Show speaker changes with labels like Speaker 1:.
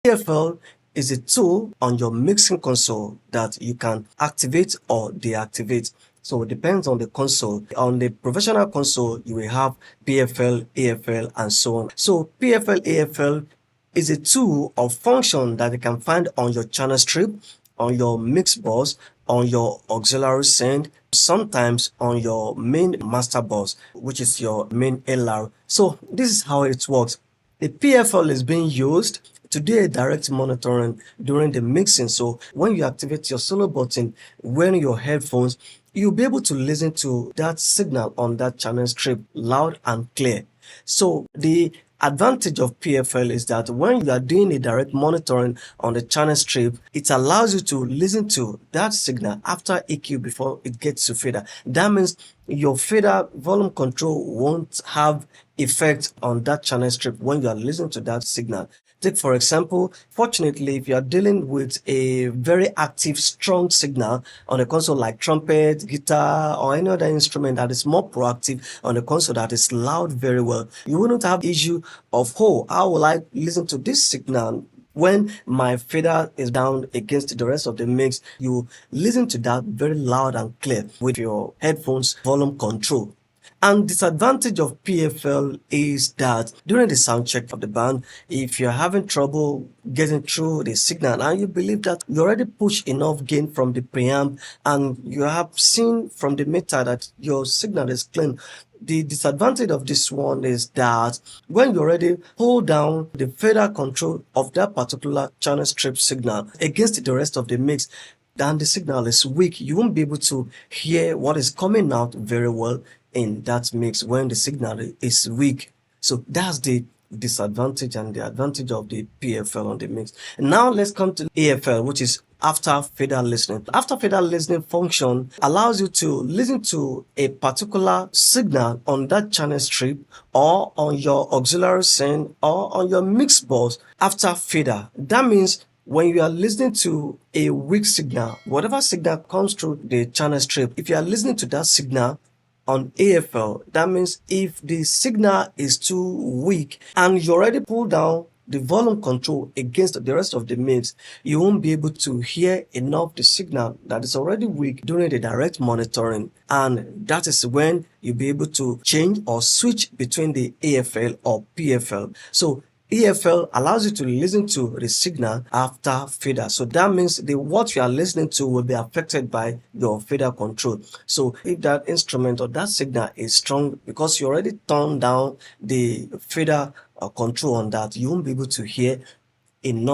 Speaker 1: PFL is a tool on your mixing console that you can activate or deactivate. So it depends on the console. On the professional console, you will have PFL, AFL, and so on. So PFL, AFL is a tool or function that you can find on your channel strip, on your mix bus, on your auxiliary send, sometimes on your main master bus, which is your main LR. So this is how it works. The PFL is being used to do a direct monitoring during the mixing. So when you activate your solo button, wearing your headphones, you'll be able to listen to that signal on that channel strip loud and clear. So the advantage of PFL is that when you are doing a direct monitoring on the channel strip, it allows you to listen to that signal after EQ before it gets to fader. That means your fader volume control won't have effect on that channel strip when you are listening to that signal. Take for example, fortunately, if you are dealing with a very active, strong signal on a console like trumpet, guitar, or any other instrument that is more proactive on a console that is loud very well, you wouldn't have issue of, oh, how will I listen to this signal when my fader is down against the rest of the mix? You listen to that very loud and clear with your headphones volume control. And disadvantage of PFL is that during the sound check of the band, if you're having trouble getting through the signal and you believe that you already push enough gain from the preamp and you have seen from the meter that your signal is clean, the disadvantage of this one is that when you already hold down the fader control of that particular channel strip signal against the rest of the mix, then the signal is weak. You won't be able to hear what is coming out very well in that mix when the signal is weak. So that's the disadvantage and the advantage of the PFL on the mix. And now let's come to AFL, which is after fader listening. After fader listening function allows you to listen to a particular signal on that channel strip or on your auxiliary send or on your mix bus after fader. That means when you are listening to a weak signal, whatever signal comes through the channel strip, if you are listening to that signal on AFL, that means if the signal is too weak and you already pull down the volume control against the rest of the mix, you won't be able to hear enough the signal that is already weak during the direct monitoring. And that is when you'll be able to change or switch between the AFL or PFL. So EFL allows you to listen to the signal after fader. So that means what you are listening to will be affected by your fader control. So if that instrument or that signal is strong, because you already turned down the fader control on that, you won't be able to hear enough